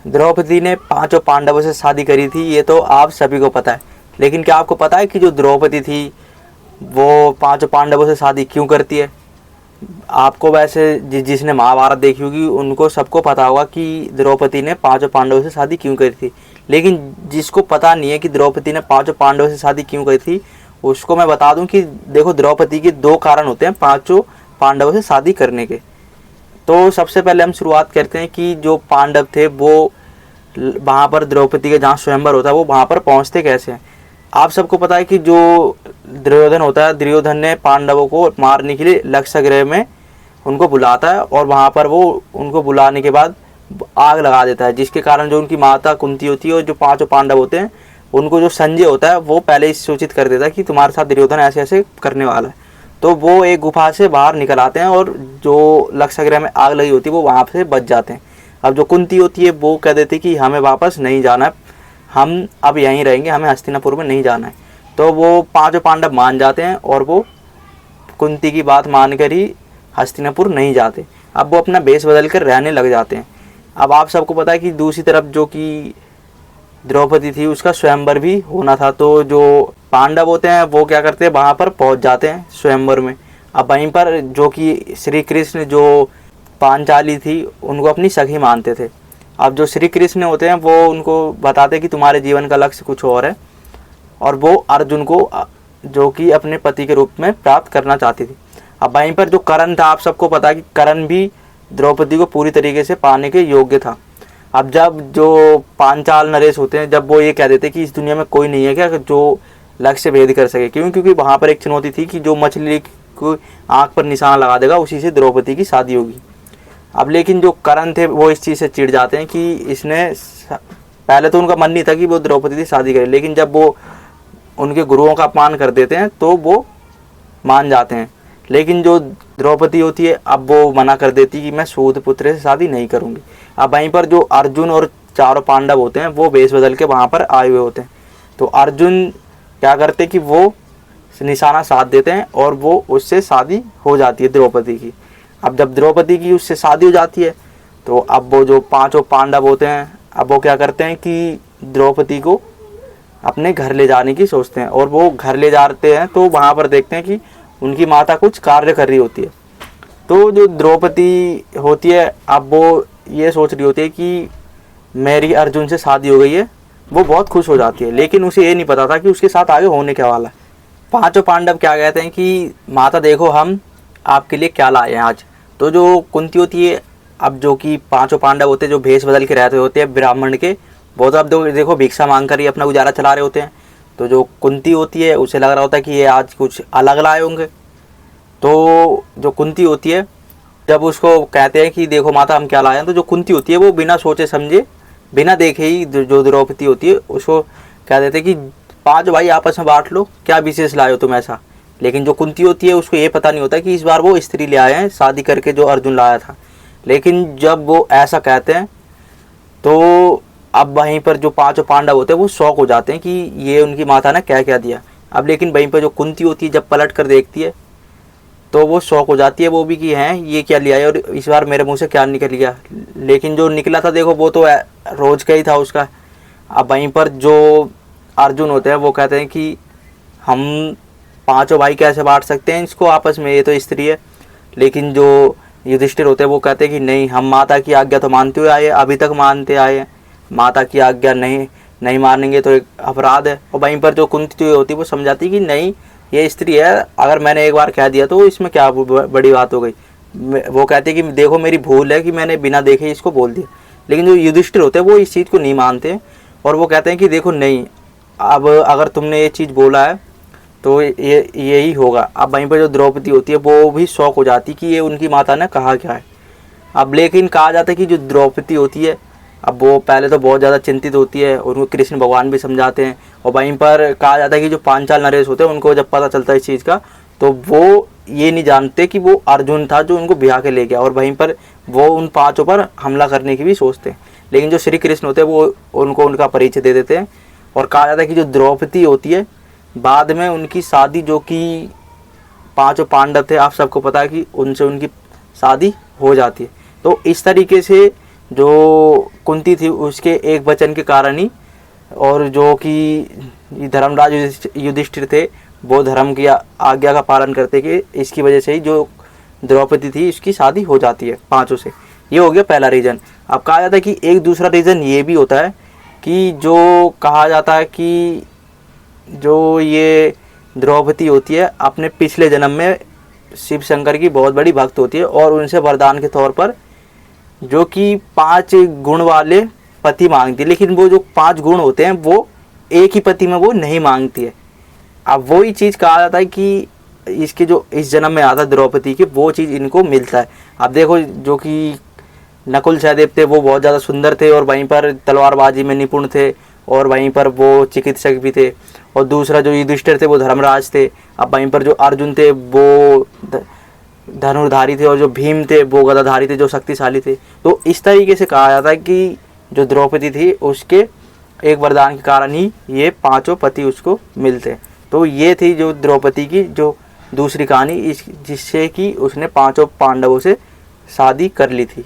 द्रौपदी ने पांचों पांडवों से शादी करी थी, ये तो आप सभी को पता है। लेकिन क्या आपको पता है कि जो द्रौपदी थी वो पांचों पांडवों से शादी क्यों करती है? आपको वैसे जिसने महाभारत देखी होगी उनको सबको पता होगा कि द्रौपदी ने पांचों पांडवों से शादी क्यों करी थी। लेकिन जिसको पता नहीं है कि द्रौपदी ने पांचों पांडवों से शादी क्यों करी थी, उसको मैं बता दूं कि देखो, द्रौपदी के दो कारण होते हैं पांचों पांडवों से शादी करने के। तो सबसे पहले हम शुरुआत करते हैं कि जो पांडव थे वो वहाँ पर द्रौपदी के जहाँ स्वयंवर होता है वो वहाँ पर पहुँचते कैसे हैं। आप सबको पता है कि जो दुर्योधन होता है, दुर्योधन ने पांडवों को मारने के लिए लक्षगृह में उनको बुलाता है और वहाँ पर वो उनको बुलाने के बाद आग लगा देता है, जिसके कारण जो उनकी माता कुंती होती है और जो पांचों पांडव होते हैं उनको जो संजय होता है वो पहले ही सूचित कर देता है कि तुम्हारे साथ दुर्योधन ऐसे ऐसे करने वाला है। तो वो एक गुफा से बाहर निकल आते हैं और जो लक्षगृह में आग लगी होती है वो वहाँ से बच जाते हैं। अब जो कुंती होती है वो कह देती है कि हमें वापस नहीं जाना है, हम अब यहीं रहेंगे, हमें हस्तिनापुर में नहीं जाना है। तो वो पांचों पांडव मान जाते हैं और वो कुंती की बात मानकर ही हस्तिनापुर नहीं जाते। अब वो अपना भेष बदल कर रहने लग जाते हैं। अब आप सबको पता है कि दूसरी तरफ जो कि द्रौपदी थी उसका स्वयंवर भी होना था। तो जो पांडव होते हैं वो क्या करते हैं, वहाँ पर पहुँच जाते हैं स्वयंवर में। अब वहीं पर जो कि श्री कृष्ण जो पांचाली थी उनको अपनी सखी मानते थे। अब जो श्री कृष्ण होते हैं वो उनको बताते हैं कि तुम्हारे जीवन का लक्ष्य कुछ और है, और वो अर्जुन को जो कि अपने पति के रूप में प्राप्त करना चाहती थी। अब वहीं पर जो कर्ण था, आप सबको पता है कि कर्ण भी द्रौपदी को पूरी तरीके से पाने के योग्य था। अब जब जो पांचाल नरेश होते हैं, जब वो ये कह देते कि इस दुनिया में कोई नहीं है क्या जो लक्ष्य भेद कर सके, क्योंकि वहाँ पर एक चुनौती थी कि जो मछली को आँख पर निशाना लगा देगा उसी से द्रौपदी की शादी होगी। अब लेकिन जो कर्ण थे वो इस चीज़ से चिढ़ जाते हैं कि इसने, पहले तो उनका मन नहीं था कि वो द्रौपदी से शादी करे, लेकिन जब वो उनके गुरुओं का अपमान कर देते हैं तो वो मान जाते हैं। लेकिन जो द्रौपदी होती है अब वो मना कर देती कि मैं सूत पुत्र से शादी नहीं करूँगी। अब वहीं पर जो अर्जुन और चारों पांडव होते हैं वो भेष बदल के वहाँ पर आए हुए होते हैं। तो अर्जुन क्या करते कि वो निशाना साध देते हैं और वो उससे शादी हो जाती है द्रौपदी की। अब जब द्रौपदी की उससे शादी हो जाती है तो अब वो जो पांचों पांडव होते हैं अब वो क्या करते हैं कि द्रौपदी को अपने घर ले जाने की सोचते हैं। और वो घर ले जाते हैं तो वहाँ पर देखते हैं कि उनकी माता कुछ कार्य कर रही होती है। तो जो द्रौपदी होती है अब वो ये सोच रही होती है कि मेरी अर्जुन से शादी हो गई है, वो बहुत खुश हो जाती है। लेकिन उसे ये नहीं पता था कि उसके साथ आगे होने क्या वाला है। पांचों पांडव क्या कहते हैं कि माता देखो हम आपके लिए क्या लाए हैं आज। तो जो कुंती होती है, अब जो कि पांचों पांडव होते हैं जो भेष बदल के रहते होते हैं ब्राह्मण के, वो तो अब देखो भिक्षा मांग कर ही अपना गुजारा चला रहे होते हैं। तो जो कुंती होती है उसे लग रहा होता है कि ये आज कुछ अलग लाए होंगे। तो जो कुंती होती है जब उसको कहते हैं कि देखो माता हम क्या लाए हैं, तो जो कुंती होती है वो बिना सोचे समझे बिना देखे ही जो द्रौपदी होती है उसको कह देते कि पांच भाई आपस में बांट लो, क्या विशेष लाए हो तुम ऐसा। लेकिन जो कुंती होती है उसको ये पता नहीं होता कि इस बार वो स्त्री ले आए हैं शादी करके जो अर्जुन लाया था। लेकिन जब वो ऐसा कहते हैं तो अब वहीं पर जो पांचों पांडव होते हैं वो शौक हो जाते हैं कि ये उनकी माता ने क्या क्या दिया। अब लेकिन वहीं पर जो कुंती होती है जब पलट कर देखती है तो वो शौक हो जाती है वो भी कि हैं ये क्या लिया है और इस बार मेरे मुंह से क्या निकल गया। लेकिन जो निकला था देखो वो तो रोज का ही था उसका। अब वहीं पर जो अर्जुन होते हैं वो कहते हैं कि हम पांचों भाई कैसे बांट सकते हैं इसको आपस में, ये तो स्त्री है। लेकिन जो युधिष्ठिर होते हैं वो कहते हैं कि नहीं, हम माता की आज्ञा तो मानते हुए आए, अभी तक मानते आए हैं, माता की आज्ञा नहीं मानेंगे तो एक अपराध है। और वहीं पर जो कुंती होती है वो समझाती है कि नहीं ये स्त्री है, अगर मैंने एक बार कह दिया तो इसमें क्या बड़ी बात हो गई। वो कहते हैं कि देखो मेरी भूल है कि मैंने बिना देखे इसको बोल दिया। लेकिन जो युधिष्ठिर होते हैं वो इस चीज़ को नहीं मानते और वो कहते हैं कि देखो नहीं, अब अगर तुमने ये चीज़ बोला है तो ये यही होगा। अब वहीं पर जो द्रौपदी होती है वो भी शौक हो जाती कि ये उनकी माता ने कहा क्या है। अब लेकिन कहा जाता है कि जो द्रौपदी होती है अब वो पहले तो बहुत ज़्यादा चिंतित होती है, उनको कृष्ण भगवान भी समझाते हैं। और वहीं पर कहा जाता है कि जो पांचाल नरेश होते हैं उनको जब पता चलता है इस चीज़ का तो वो ये नहीं जानते कि वो अर्जुन था जो उनको ब्याह के ले गया, और वहीं पर वो उन पांचों पर हमला करने की भी सोचते हैं। लेकिन जो श्री कृष्ण होते हैं वो उनको उनका परिचय दे देते हैं। और कहा जाता है कि जो द्रौपदी होती है बाद में उनकी शादी जो कि पांचों पांडव थे, आप सबको पता है कि उनसे उनकी शादी हो जाती है। तो इस तरीके से जो कुंती थी उसके एक वचन के कारण ही, और जो कि धर्मराज युधिष्ठिर थे वो धर्म की आज्ञा का पालन करते कि इसकी वजह से ही जो द्रौपदी थी इसकी शादी हो जाती है पांचों से। ये हो गया पहला रीज़न। अब कहा जाता है कि एक दूसरा रीज़न ये भी होता है कि जो कहा जाता है कि जो ये द्रौपदी होती है अपने पिछले जन्म में शिव शंकर की बहुत बड़ी भक्त होती है और उनसे वरदान के तौर पर जो कि 5 गुण वाले पति मांगती है, लेकिन वो जो 5 गुण होते हैं वो एक ही पति में वो नहीं मांगती है। अब वही चीज़ कहा जाता है कि इसके जो इस जन्म में आता है द्रौपदी के, वो चीज़ इनको मिलता है। अब देखो जो कि नकुल सहदेव थे वो बहुत ज़्यादा सुंदर थे और वहीं पर तलवारबाजी में निपुण थे और वहीं पर वो चिकित्सक भी थे, और दूसरा जो युधिष्ठिर थे वो धर्मराज थे। अब वहीं पर जो अर्जुन थे वो धनुर्धारी थे और जो भीम थे वो गदाधारी थे, जो शक्तिशाली थे। तो इस तरीके से कहा जाता है कि जो द्रौपदी थी उसके एक वरदान के कारण ही ये 5 पति उसको मिलते। तो ये थी जो द्रौपदी की जो दूसरी कहानी, जिससे कि उसने 5 पांडवों से शादी कर ली थी।